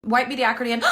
white mediocrity and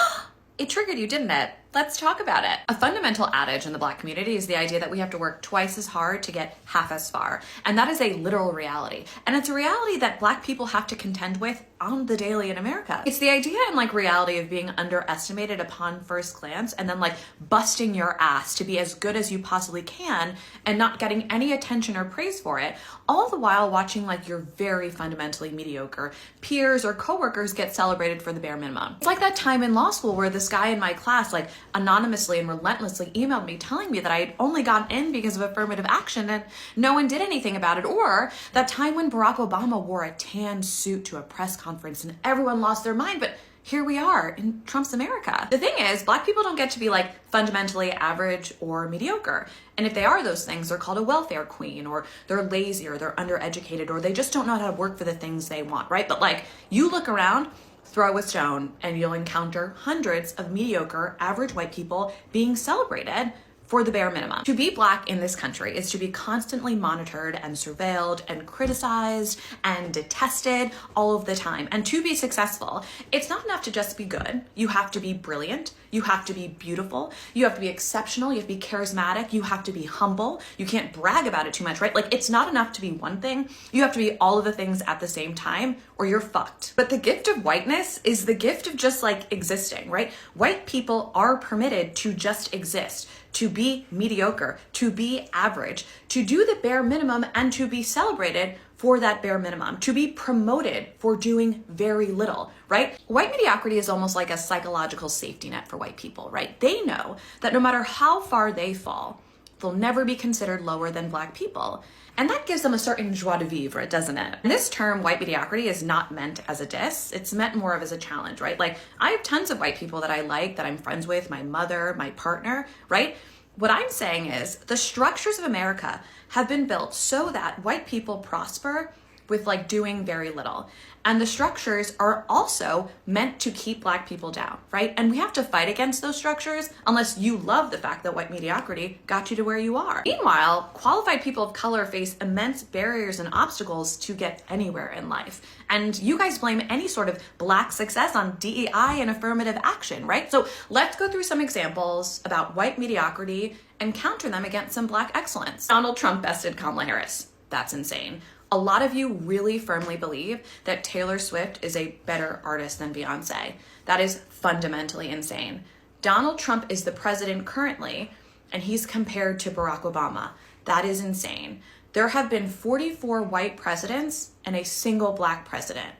it triggered you, didn't it? Let's talk about it. A fundamental adage in the Black community is the idea that we have to work twice as hard to get half as far. And that is a literal reality. And it's a reality that Black people have to contend with on the daily in America. It's the idea and reality of being underestimated upon first glance and then busting your ass to be as good as you possibly can and not getting any attention or praise for it, all the while watching your very fundamentally mediocre peers or coworkers get celebrated for the bare minimum. It's like that time in law school where this guy in my class anonymously and relentlessly emailed me telling me that I had only gotten in because of affirmative action and no one did anything about it. Or that time when Barack Obama wore a tan suit to a press conference and everyone lost their mind, but here we are in Trump's America. The thing is, Black people don't get to be fundamentally average or mediocre. And if they are those things, they're called a welfare queen, or they're lazy, or they're undereducated, or they just don't know how to work for the things they want, right? But you look around, throw a stone, and you'll encounter hundreds of mediocre, average white people being celebrated for the bare minimum. To be Black in this country is to be constantly monitored and surveilled and criticized and detested all of the time. And to be successful, it's not enough to just be good. You have to be brilliant. You have to be beautiful. You have to be exceptional. You have to be charismatic. You have to be humble. You can't brag about it too much, right? It's not enough to be one thing. You have to be all of the things at the same time or you're fucked. But the gift of whiteness is the gift of just existing, right? White people are permitted to just exist, to be mediocre, to be average, to do the bare minimum and to be celebrated for that bare minimum, to be promoted for doing very little, right? White mediocrity is almost like a psychological safety net for white people, right? They know that no matter how far they fall, they'll never be considered lower than Black people. And that gives them a certain joie de vivre, doesn't it? And this term, white mediocrity, is not meant as a diss. It's meant more of as a challenge, right? I have tons of white people that I like, that I'm friends with, my mother, my partner, right? What I'm saying is the structures of America have been built so that white people prosper with doing very little. And the structures are also meant to keep Black people down, right? And we have to fight against those structures unless you love the fact that white mediocrity got you to where you are. Meanwhile, qualified people of color face immense barriers and obstacles to get anywhere in life. And you guys blame any sort of Black success on DEI and affirmative action, right? So let's go through some examples about white mediocrity and counter them against some Black excellence. Donald Trump bested Kamala Harris. That's insane. A lot of you really firmly believe that Taylor Swift is a better artist than Beyonce. That is fundamentally insane. Donald Trump is the president currently, and he's compared to Barack Obama. That is insane. There have been 44 white presidents and a single Black president.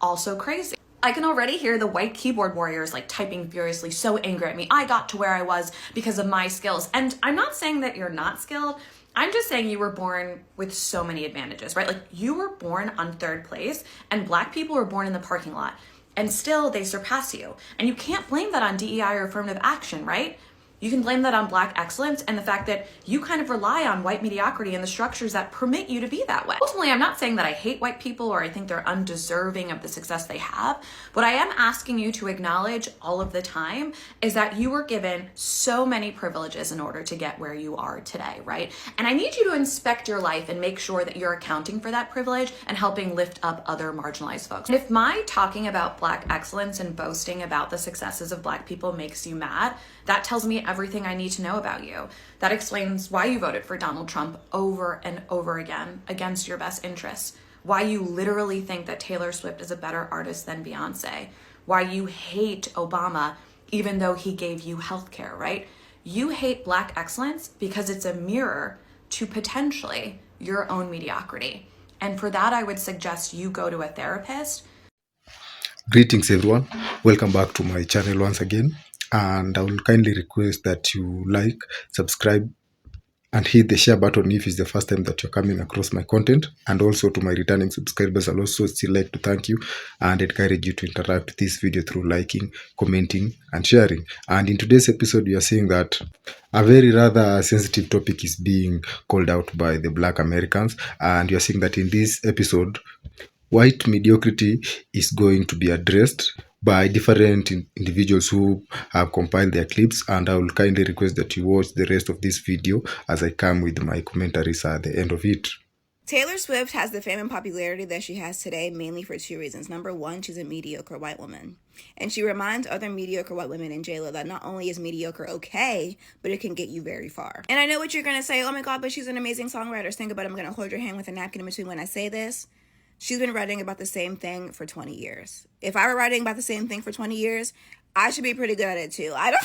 Also crazy. I can already hear the white keyboard warriors typing furiously, so angry at me. I got to where I was because of my skills. And I'm not saying that you're not skilled. I'm just saying you were born with so many advantages, right? You were born on third place and Black people were born in the parking lot and still they surpass you. And you can't blame that on DEI or affirmative action, right? You can blame that on Black excellence and the fact that you kind of rely on white mediocrity and the structures that permit you to be that way. Ultimately, I'm not saying that I hate white people or I think they're undeserving of the success they have. What I am asking you to acknowledge all of the time is that you were given so many privileges in order to get where you are today, right? And I need you to inspect your life and make sure that you're accounting for that privilege and helping lift up other marginalized folks. And if my talking about Black excellence and boasting about the successes of Black people makes you mad, that tells me everything I need to know about you. That explains why you voted for Donald Trump over and over again against your best interests. Why you literally think that Taylor Swift is a better artist than Beyonce. Why you hate Obama even though he gave you healthcare, right? You hate Black excellence because it's a mirror to potentially your own mediocrity. And for that, I would suggest you go to a therapist. Greetings everyone, welcome back to my channel once again. And I will kindly request that you like, subscribe, and hit the share button if it's the first time that you're coming across my content. And also to my returning subscribers, I'll also still like to thank you and encourage you to interact with this video through liking, commenting, and sharing. And in today's episode, we are seeing that a very rather sensitive topic is being called out by the Black Americans. And you're seeing that in this episode, white mediocrity is going to be addressed by different individuals who have compiled their clips, and I will kindly request that you watch the rest of this video as I come with my commentaries at the end of it. Taylor Swift has the fame and popularity that she has today mainly for two reasons. Number one, she's a mediocre white woman. And she reminds other mediocre white women in J-Lo that not only is mediocre okay, but it can get you very far. And I know what you're going to say, oh my god, but she's an amazing songwriter. Think about it, I'm going to hold your hand with a napkin in between when I say this. She's been writing about the same thing for 20 years. If I were writing about the same thing for 20 years, I should be pretty good at it too. I don't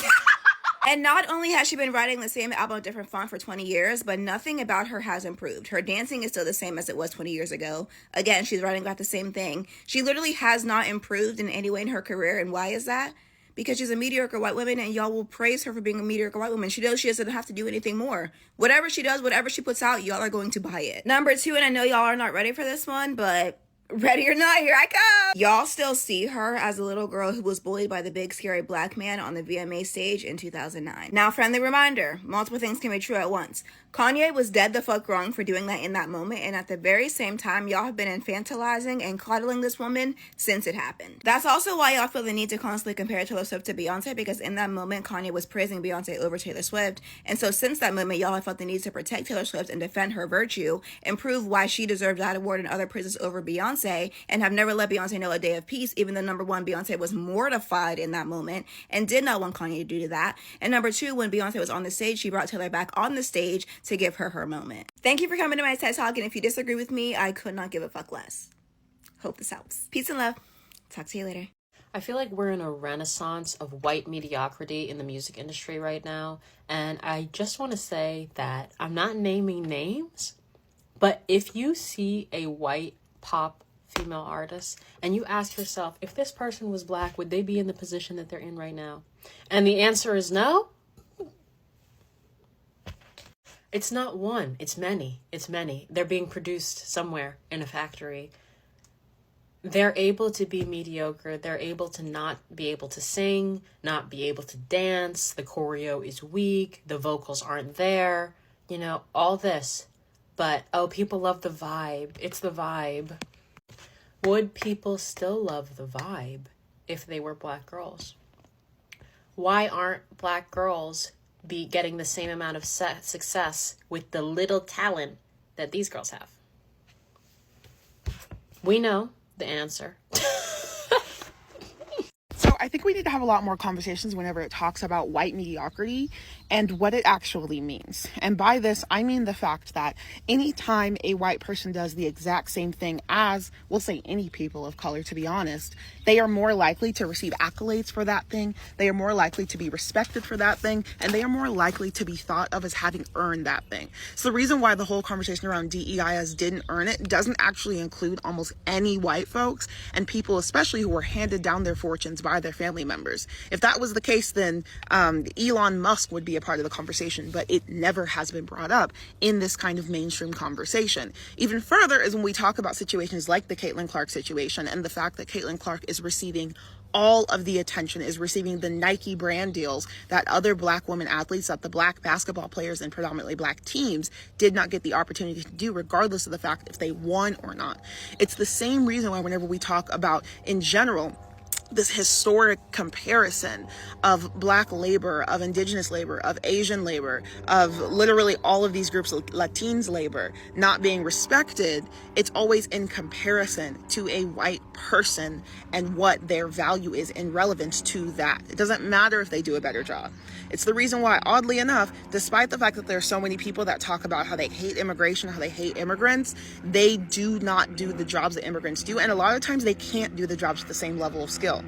And not only has she been writing the same album with different font for 20 years, but nothing about her has improved. Her dancing is still the same as it was 20 years ago. Again, she's writing about the same thing. She literally has not improved in any way in her career. And why is that? Because she's a mediocre white woman, and y'all will praise her for being a mediocre white woman. She knows she doesn't have to do anything more. Whatever she does, whatever she puts out, y'all are going to buy it. Number two, and I know y'all are not ready for this one, but ready or not, here I come. Y'all still see her as a little girl who was bullied by the big scary black man on the VMA stage in 2009. Now, friendly reminder, multiple things can be true at once. Kanye was dead the fuck wrong for doing that in that moment, and at the very same time, y'all have been infantilizing and coddling this woman since it happened. That's also why y'all feel the need to constantly compare Taylor Swift to Beyonce, because in that moment, Kanye was praising Beyonce over Taylor Swift, and so since that moment, y'all have felt the need to protect Taylor Swift and defend her virtue and prove why she deserved that award and other praises over Beyonce, and have never let Beyonce know a day of peace, even though number one, Beyonce was mortified in that moment and did not want Kanye to do that, and number two, when Beyonce was on the stage, she brought Taylor back on the stage to give her her moment. Thank you for coming to my TED Talk, and if you disagree with me, I could not give a fuck less. Hope this helps. Peace and love. Talk to you later. I feel like we're in a renaissance of white mediocrity in the music industry right now, and I just want to say that I'm not naming names, but if you see a white pop female artist and you ask yourself, if this person was black, would they be in the position that they're in right now? And the answer is no. It's not one, it's many. It's many. They're being produced somewhere in a factory. They're able to be mediocre. They're able to not be able to sing, not be able to dance. The choreo is weak. The vocals aren't there. You know, all this. But, oh, people love the vibe. It's the vibe. Would people still love the vibe if they were black girls? Why aren't black girls be getting the same amount of success with the little talent that these girls have? We know the answer. So I think we need to have a lot more conversations whenever it talks about white mediocrity and what it actually means. And by this, I mean the fact that anytime a white person does the exact same thing as, we'll say, any people of color, to be honest, they are more likely to receive accolades for that thing. They are more likely to be respected for that thing. And they are more likely to be thought of as having earned that thing. So the reason why the whole conversation around DEI as didn't earn it doesn't actually include almost any white folks and people, especially who were handed down their fortunes by their family members. If that was the case, then Elon Musk would be a part of the conversation, but it never has been brought up in this kind of mainstream conversation. Even further is when we talk about situations like the Caitlin Clark situation and the fact that Caitlin Clark is receiving all of the attention, is receiving the Nike brand deals that other black women athletes, that the black basketball players and predominantly black teams did not get the opportunity to do, regardless of the fact if they won or not. It's the same reason why whenever we talk about, in general, this historic comparison of black labor, of indigenous labor, of Asian labor, of literally all of these groups, Latins labor, not being respected, it's always in comparison to a white person and what their value is in relevance to that. It doesn't matter if they do a better job. It's the reason why, oddly enough, despite the fact that there are so many people that talk about how they hate immigration, how they hate immigrants, they do not do the jobs that immigrants do. And a lot of times they can't do the jobs with the same level of skill.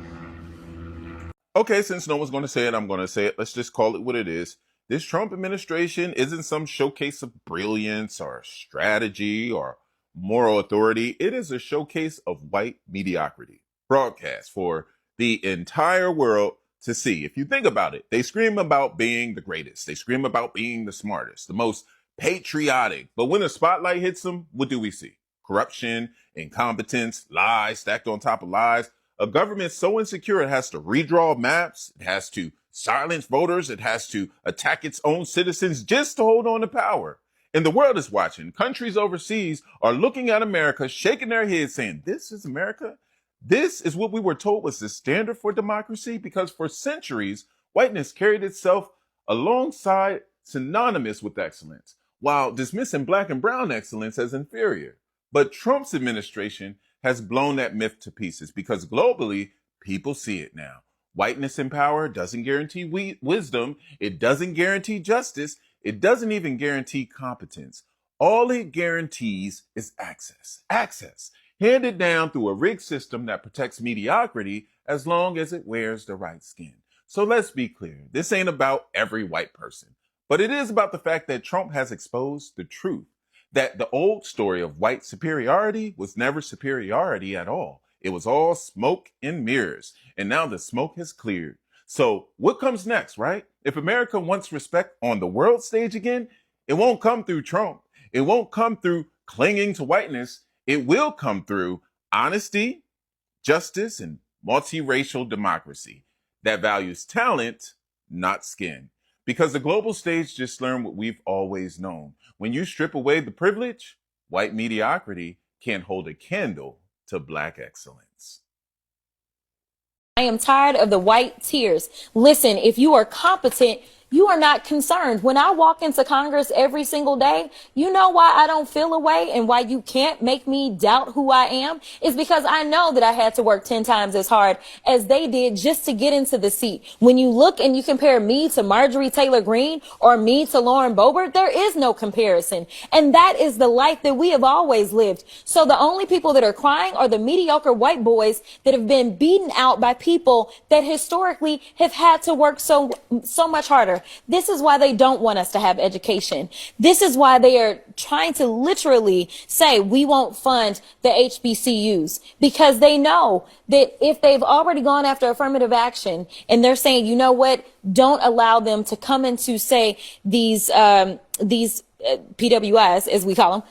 Okay, since no one's going to say it, I'm going to say it. Let's just call it what it is. This Trump administration isn't some showcase of brilliance or strategy or moral authority. It is a showcase of white mediocrity, broadcast for the entire world to see. If you think about it, they scream about being the greatest. They scream about being the smartest, the most patriotic. But when the spotlight hits them, what do we see? Corruption, incompetence, lies stacked on top of lies. A government so insecure it has to redraw maps, it has to silence voters, it has to attack its own citizens just to hold on to power. And the world is watching. Countries overseas are looking at America, shaking their heads saying, this is America? This is what we were told was the standard for democracy? Because for centuries, whiteness carried itself alongside synonymous with excellence. while dismissing black and brown excellence as inferior. But Trump's administration has blown that myth to pieces because globally, people see it now. Whiteness in power doesn't guarantee wisdom. It doesn't guarantee justice. It doesn't even guarantee competence. All it guarantees is access. Access, handed down through a rigged system that protects mediocrity as long as it wears the right skin. So let's be clear. This ain't about every white person, but it is about the fact that Trump has exposed the truth, that the old story of white superiority was never superiority at all. It was all smoke and mirrors, and now the smoke has cleared. So what comes next, right? If America wants respect on the world stage again, it won't come through Trump. It won't come through clinging to whiteness. It will come through honesty, justice, and multiracial democracy that values talent, not skin. Because the global stage just learned what we've always known. When you strip away the privilege, white mediocrity can't hold a candle to black excellence. I am tired of the white tears. Listen, if you are competent, you are not concerned. When I walk into Congress every single day, you know why I don't feel away and why you can't make me doubt who I am is because I know that I had to work 10 times as hard as they did just to get into the seat. When you look and you compare me to Marjorie Taylor Greene or me to Lauren Boebert, there is no comparison. And that is the life that we have always lived. So the only people that are crying are the mediocre white boys that have been beaten out by people that historically have had to work so much harder. This is why they don't want us to have education. This is why they are trying to literally say we won't fund the HBCUs, because they know that if they've already gone after affirmative action and they're saying, you know what, don't allow them to come into, say, these PWIs, as we call them,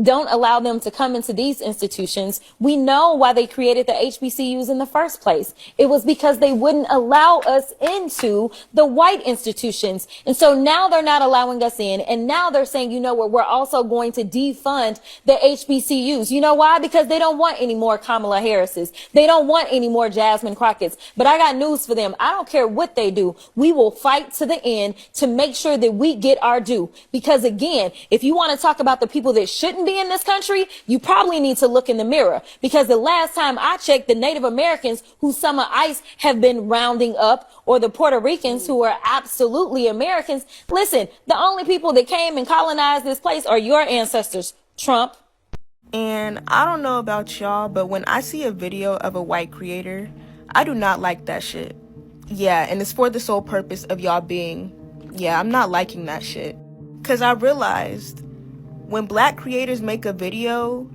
don't allow them to come into these institutions. We know why they created the HBCUs in the first place. It was because they wouldn't allow us into the white institutions. And so now they're not allowing us in. And now they're saying, you know what, we're also going to defund the HBCUs. You know why? Because they don't want any more Kamala Harrises. They don't want any more Jasmine Crockett's. But I got news for them. I don't care what they do. We will fight to the end to make sure that we get our due. Because again, if you want to talk about the people that shouldn't be in this country, you probably need to look in the mirror, because the last time I checked, the Native Americans who Summer ICE have been rounding up, or the Puerto Ricans who are absolutely Americans, listen, the only people that came and colonized this place are your ancestors, Trump. And I don't know about y'all, but when I see a video of a white creator, I do not like that shit. Yeah, and it's for the sole purpose of y'all being, yeah, I'm not liking that shit. Because I realized when black creators make a video,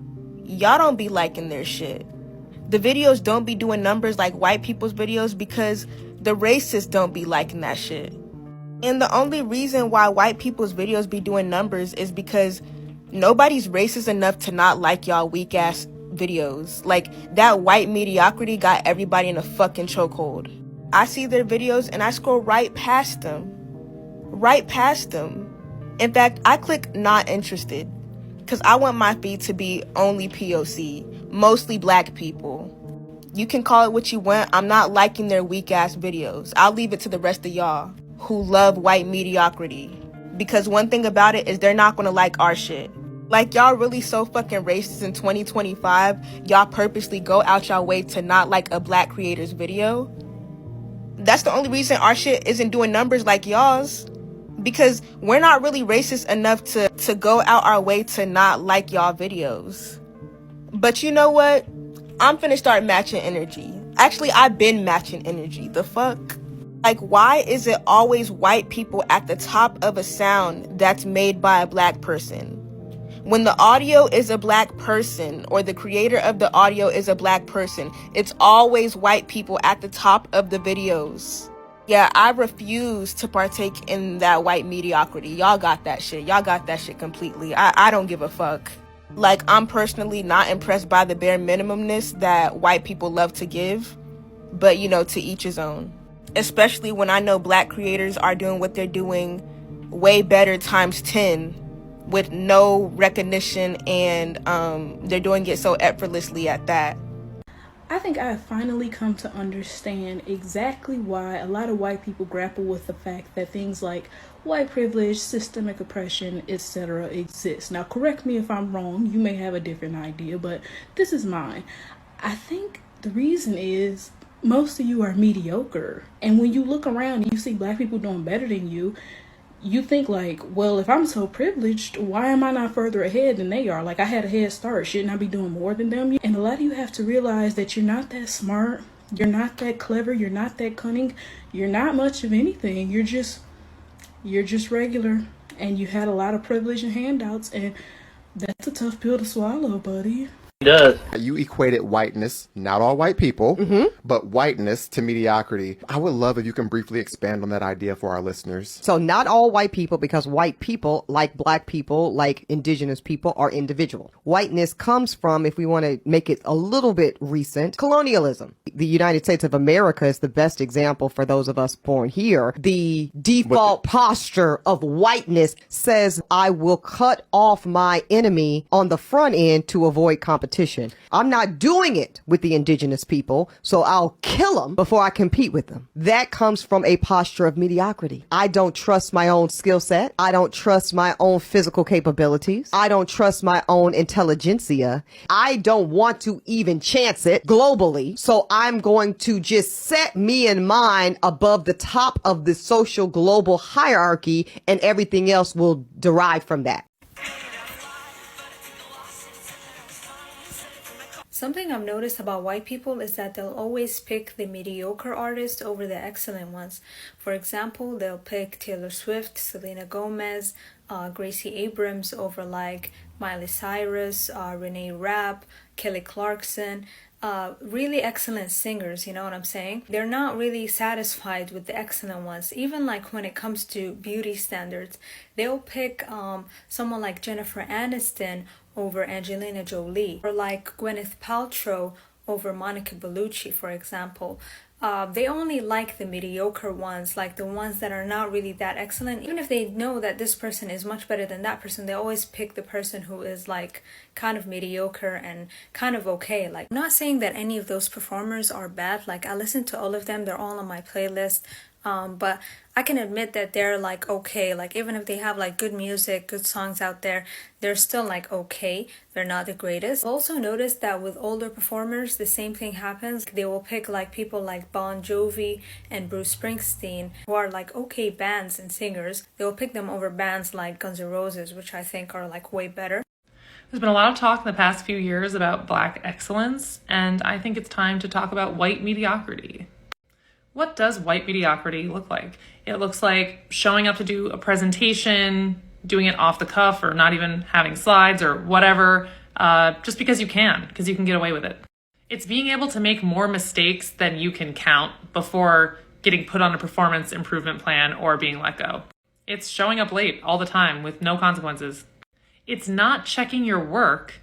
y'all don't be liking their shit. The videos don't be doing numbers like white people's videos because the racists don't be liking that shit. And the only reason why white people's videos be doing numbers is because nobody's racist enough to not like y'all weak ass videos. Like, that white mediocrity got everybody in a fucking chokehold. I see their videos and I scroll right past them. Right past them. In fact, I click not interested because I want my feed to be only POC, mostly black people. You can call it what you want. I'm not liking their weak ass videos. I'll leave it to the rest of y'all who love white mediocrity. Because one thing about it is they're not going to like our shit. Like, y'all really so fucking racist in 2025, y'all purposely go out y'all way to not like a black creator's video. That's the only reason our shit isn't doing numbers like y'all's. Because we're not really racist enough to go out our way to not like y'all videos. But you know what? I'm finna start matching energy. Actually, I've been matching energy. The fuck? Like, why is it always white people at the top of a sound that's made by a black person? When the audio is a black person, or the creator of the audio is a black person, it's always white people at the top of the videos. Yeah, I refuse to partake in that white mediocrity. Y'all got that shit. Y'all got that shit completely. I don't give a fuck. Like, I'm personally not impressed by the bare minimumness that white people love to give. But, you know, to each his own. Especially when I know black creators are doing what they're doing way better times 10 with no recognition, and they're doing it so effortlessly at that. I think I have finally come to understand exactly why a lot of white people grapple with the fact that things like white privilege, systemic oppression, etc. exist. Now, correct me if I'm wrong, you may have a different idea, but this is mine. I think the reason is most of you are mediocre. And when you look around and you see black people doing better than you think like, well, if I'm so privileged, why am I not further ahead than they are? Like, I had a head start. Shouldn't I be doing more than them? And a lot of you have to realize that you're not that smart. You're not that clever. You're not that cunning. You're not much of anything. You're just regular. And you had a lot of privilege and handouts. And that's a tough pill to swallow, buddy. Does. You equated whiteness, not all white people, but whiteness to mediocrity. I would love if you can briefly expand on that idea for our listeners. So not all white people, because white people, like black people, like indigenous people, are individual. Whiteness comes from, if we want to make it a little bit recent, colonialism. The United States of America is the best example for those of us born here. The default posture of whiteness says, I will cut off my enemy on the front end to avoid competition. I'm not doing it with the indigenous people, so I'll kill them before I compete with them. That comes from a posture of mediocrity. I don't trust my own skill set. I don't trust my own physical capabilities. I don't trust my own intelligentsia. I don't want to even chance it globally, so I'm going to just set me and mine above the top of the social global hierarchy, and everything else will derive from that. Something I've noticed about white people is that they'll always pick the mediocre artists over the excellent ones. For example, they'll pick Taylor Swift, Selena Gomez, Gracie Abrams over like Miley Cyrus, Renee Rapp, Kelly Clarkson. Really excellent singers, you know what I'm saying? They're not really satisfied with the excellent ones. Even like when it comes to beauty standards, they'll pick someone like Jennifer Aniston over Angelina Jolie, or like Gwyneth Paltrow over Monica Bellucci, for example. They only like the mediocre ones, like the ones that are not really that excellent. Even if they know that this person is much better than that person, they always pick the person who is like kind of mediocre and kind of okay. Like, I'm not saying that any of those performers are bad. Like, I listen to all of them. They're all on my playlist. But I can admit that they're like okay. Like, even if they have like good music, good songs out there, they're still like okay. They're not the greatest. I've also noticed that with older performers, the same thing happens. They will pick like people like Bon Jovi and Bruce Springsteen, who are like okay bands and singers. They will pick them over bands like Guns N' Roses, which I think are like way better. There's been a lot of talk in the past few years about Black excellence, and I think it's time to talk about white mediocrity. What does white mediocrity look like? It looks like showing up to do a presentation, doing it off the cuff, or not even having slides or whatever, just because you can get away with it. It's being able to make more mistakes than you can count before getting put on a performance improvement plan or being let go. It's showing up late all the time with no consequences. It's not checking your work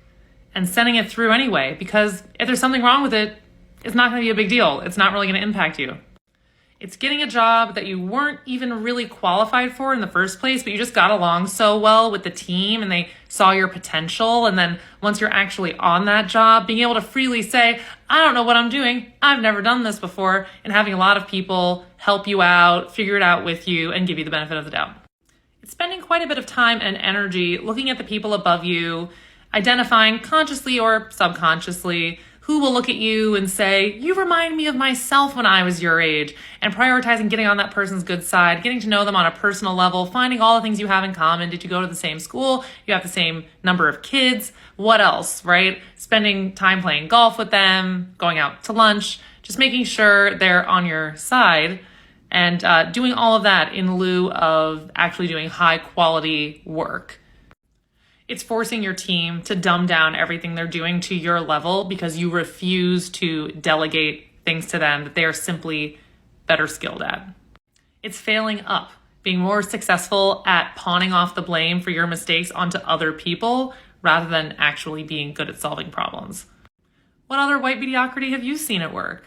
and sending it through anyway, because if there's something wrong with it, it's not going to be a big deal. It's not really going to impact you. It's getting a job that you weren't even really qualified for in the first place, but you just got along so well with the team and they saw your potential. And then once you're actually on that job, being able to freely say, I don't know what I'm doing. I've never done this before. And having a lot of people help you out, figure it out with you, and give you the benefit of the doubt. It's spending quite a bit of time and energy looking at the people above you, identifying consciously or subconsciously who will look at you and say, you remind me of myself when I was your age, and prioritizing getting on that person's good side, getting to know them on a personal level, finding all the things you have in common. Did you go to the same school? You have the same number of kids? What else, right? Spending time playing golf with them, going out to lunch, just making sure they're on your side, and doing all of that in lieu of actually doing high quality work. It's forcing your team to dumb down everything they're doing to your level because you refuse to delegate things to them that they are simply better skilled at. It's failing up, being more successful at pawning off the blame for your mistakes onto other people rather than actually being good at solving problems. What other white mediocrity have you seen at work?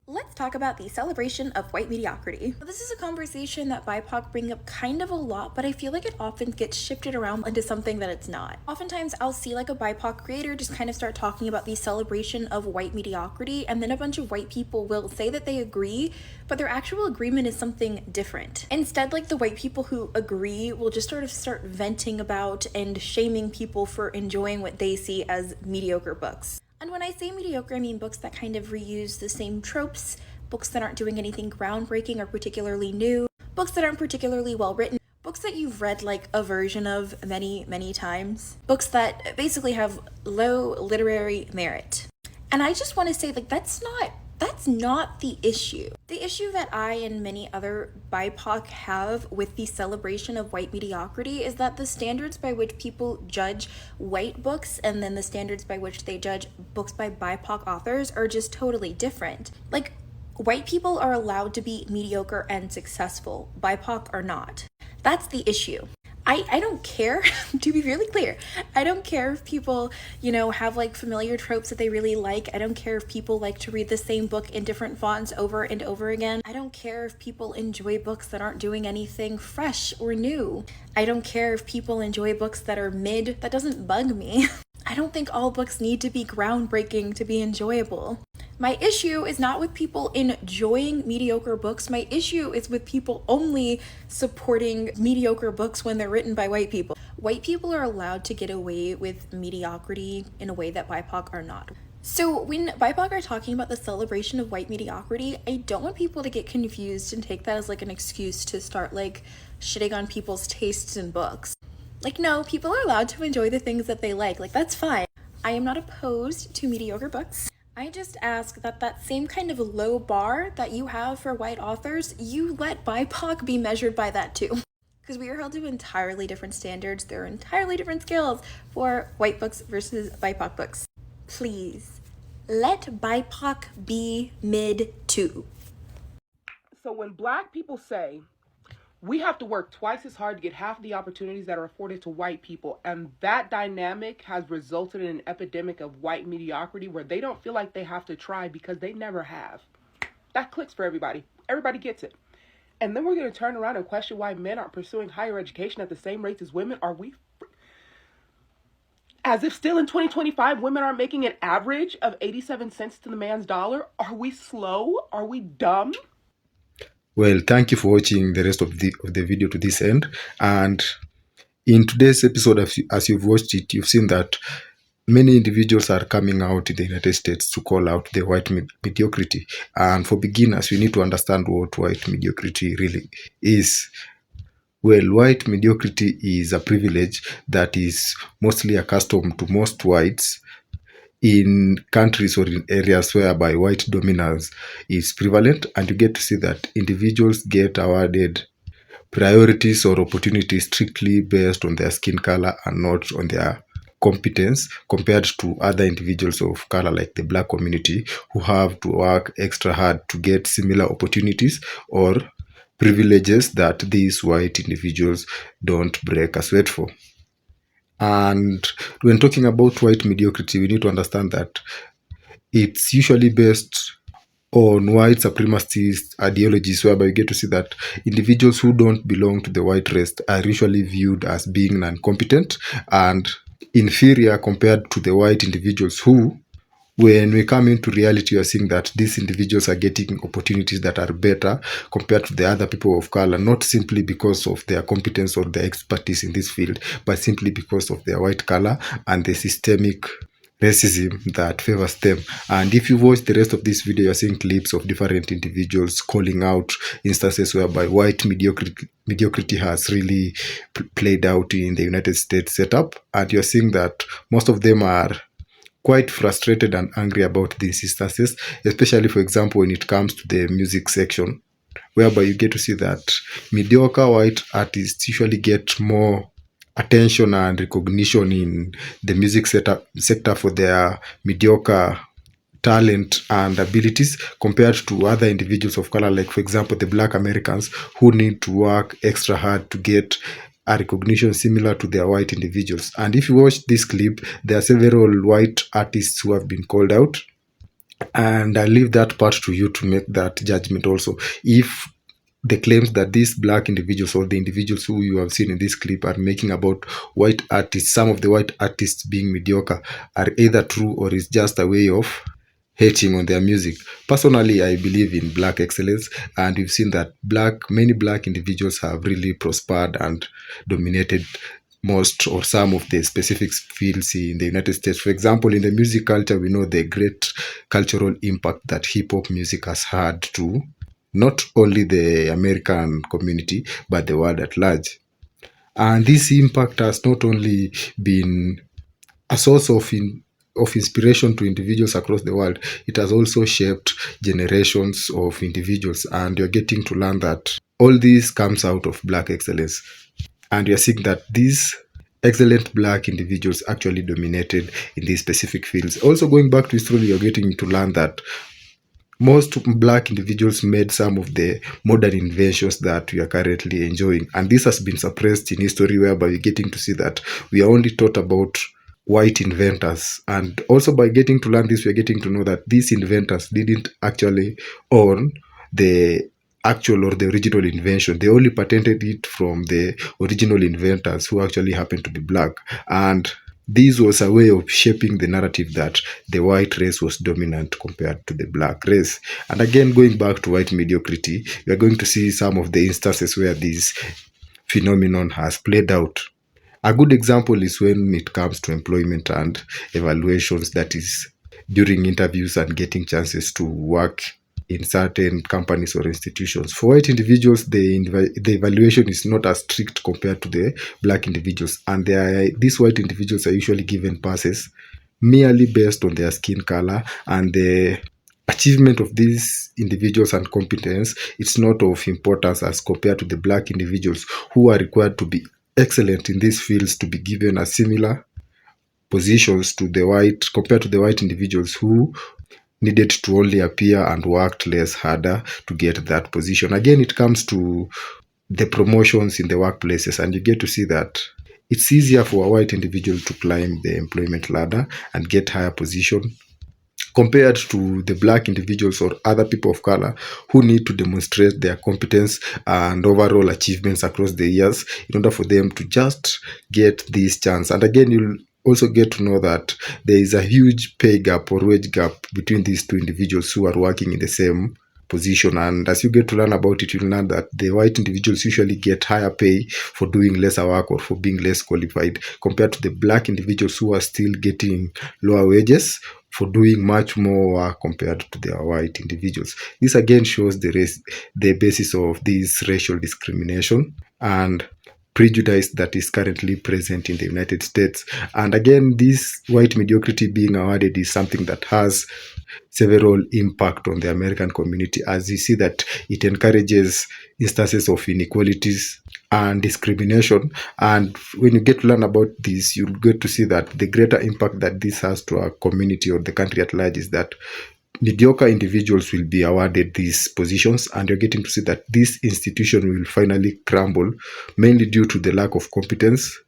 Let's talk about the celebration of white mediocrity. This is a conversation that BIPOC bring up kind of a lot, but I feel like it often gets shifted around into something that it's not. Oftentimes I'll see like a BIPOC creator just kind of start talking about the celebration of white mediocrity, and then a bunch of white people will say that they agree, but their actual agreement is something different. Instead, like the white people who agree will just sort of start venting about and shaming people for enjoying what they see as mediocre books. And when I say mediocre, I mean books that kind of reuse the same tropes, books that aren't doing anything groundbreaking or particularly new, books that aren't particularly well written, books that you've read like a version of many, many times, books that basically have low literary merit. And I just want to say, like, that's not the issue. The issue that I and many other BIPOC have with the celebration of white mediocrity is that the standards by which people judge white books and then the standards by which they judge books by BIPOC authors are just totally different. Like, white people are allowed to be mediocre and successful. BIPOC are not. That's the issue. I don't care, to be really clear, I don't care if people, have like familiar tropes that they really like. I don't care if people like to read the same book in different fonts over and over again. I don't care if people enjoy books that aren't doing anything fresh or new. I don't care if people enjoy books that are mid. That doesn't bug me. I don't think all books need to be groundbreaking to be enjoyable. My issue is not with people enjoying mediocre books. My issue is with people only supporting mediocre books when they're written by white people. White people are allowed to get away with mediocrity in a way that BIPOC are not. So when BIPOC are talking about the celebration of white mediocrity, I don't want people to get confused and take that as like an excuse to start like shitting on people's tastes in books. Like, no, people are allowed to enjoy the things that they like. Like, that's fine. I am not opposed to mediocre books. I just ask that same kind of low bar that you have for white authors, you let BIPOC be measured by that too. Because we are held to entirely different standards. There are entirely different skills for white books versus BIPOC books. Please, let BIPOC be mid too. So when Black people say, we have to work twice as hard to get half the opportunities that are afforded to white people, and that dynamic has resulted in an epidemic of white mediocrity where they don't feel like they have to try because they never have. That clicks for everybody. Everybody gets it. And then we're going to turn around and question why men aren't pursuing higher education at the same rates as women. Are we... As if still in 2025, women aren't making an average of 87 cents to the man's dollar? Are we slow? Are we dumb? Well, thank you for watching the rest of the video to this end. And in today's episode, as you've watched it, you've seen that many individuals are coming out in the United States to call out the white mediocrity. And for beginners, we need to understand what white mediocrity really is. Well, white mediocrity is a privilege that is mostly accustomed to most whites in countries or in areas whereby white dominance is prevalent, and you get to see that individuals get awarded priorities or opportunities strictly based on their skin color and not on their competence, compared to other individuals of color like the Black community who have to work extra hard to get similar opportunities or privileges that these white individuals don't break a sweat for. And when talking about white mediocrity, we need to understand that it's usually based on white supremacist ideologies, whereby you get to see that individuals who don't belong to the white race are usually viewed as being incompetent and inferior compared to the white individuals who, when we come into reality, we are seeing that these individuals are getting opportunities that are better compared to the other people of color, not simply because of their competence or their expertise in this field, but simply because of their white color and the systemic racism that favors them. And if you watch the rest of this video, you're seeing clips of different individuals calling out instances whereby white mediocrity has really played out in the United States setup, and you're seeing that most of them are quite frustrated and angry about these instances, especially, for example, when it comes to the music section, whereby you get to see that mediocre white artists usually get more attention and recognition in the music sector for their mediocre talent and abilities compared to other individuals of color, like, for example, the Black Americans who need to work extra hard to get a recognition similar to their white individuals. And if you watch this clip, there are several white artists who have been called out And I leave that part to you to make that judgment also. If the claims that these black individuals or the individuals who you have seen in this clip are making about white artists, some of the white artists being mediocre, are either true or is just a way of hating on their music. Personally, I believe in black excellence, and we've seen that many black individuals have really prospered and dominated most or some of the specific fields in the United States. For example, in the music culture, we know the great cultural impact that hip hop music has had to not only the American community, but the world at large. And this impact has not only been a source of inspiration to individuals across the world, it has also shaped generations of individuals. And you're getting to learn that all this comes out of black excellence. And you're seeing that these excellent black individuals actually dominated in these specific fields. Also, going back to history, you're getting to learn that most black individuals made some of the modern inventions that we are currently enjoying. And this has been suppressed in history, whereby we're getting to see that we are only taught about white inventors. And also by getting to learn this, we're getting to know that these inventors didn't actually own the actual or the original invention. They only patented it from the original inventors, who actually happened to be black. And this was a way of shaping the narrative that the white race was dominant compared to the black race. And again, going back to white mediocrity, we are going to see some of the instances where this phenomenon has played out. A good example is when it comes to employment and evaluations, that is, during interviews and getting chances to work in certain companies or institutions. For white individuals, the evaluation is not as strict compared to the black individuals, and these white individuals are usually given passes merely based on their skin color, and the achievement of these individuals and competence, it's not of importance as compared to the black individuals, who are required to be excellent in these fields to be given a similar positions to the white, compared to the white individuals who needed to only appear and worked less harder to get that position. Again, it comes to the promotions in the workplaces, and you get to see that it's easier for a white individual to climb the employment ladder and get higher position compared to the black individuals or other people of color who need to demonstrate their competence and overall achievements across the years in order for them to just get this chance. And again, you'll also get to know that there is a huge pay gap or wage gap between these two individuals who are working in the same position. And as you get to learn about it, you'll learn that the white individuals usually get higher pay for doing lesser work or for being less qualified compared to the black individuals who are still getting lower wages for doing much more work compared to their white individuals. This again shows the basis of this racial discrimination and prejudice that is currently present in the United States. And again, this white mediocrity being awarded is something that has several impact on the American community, as you see that it encourages instances of inequalities and discrimination. And when you get to learn about this, you'll get to see that the greater impact that this has to our community or the country at large is that mediocre individuals will be awarded these positions, and you're getting to see that this institution will finally crumble, mainly due to the lack of competence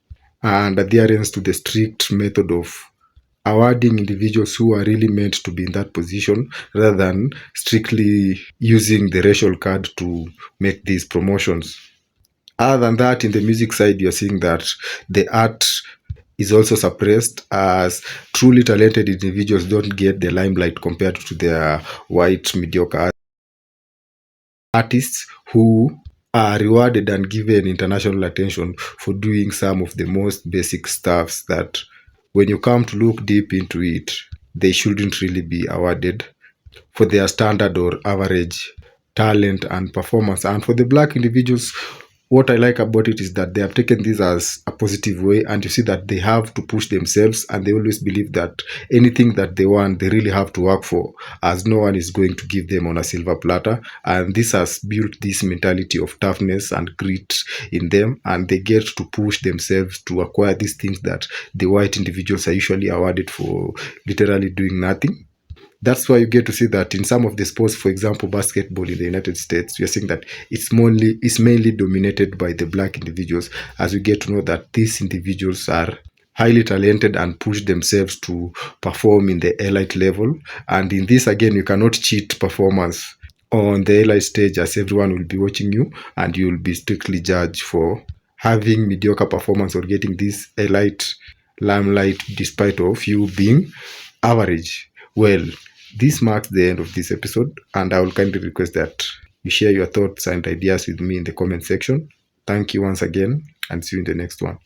and adherence to the strict method of awarding individuals who are really meant to be in that position, rather than strictly using the racial card to make these promotions. Other than that, in the music side, you're seeing that the art is also suppressed, as truly talented individuals don't get the limelight compared to their white mediocre artists who are rewarded and given international attention for doing some of the most basic stuffs that, when you come to look deep into it, they shouldn't really be awarded for their standard or average talent and performance. And for the black individuals, what I like about it is that they have taken this as a positive way, and you see that they have to push themselves, and they always believe that anything that they want, they really have to work for, as no one is going to give them on a silver platter. And this has built this mentality of toughness and grit in them, and they get to push themselves to acquire these things that the white individuals are usually awarded for literally doing nothing. That's why you get to see that in some of the sports, for example, basketball in the United States, we are seeing that it's mainly dominated by the black individuals, as we get to know that these individuals are highly talented and push themselves to perform in the elite level. And in this, again, you cannot cheat performance on the elite stage, as everyone will be watching you and you will be strictly judged for having mediocre performance or getting this elite limelight despite of you being average. Well, this marks the end of this episode, and I will kindly request that you share your thoughts and ideas with me in the comment section. Thank you once again, and see you in the next one.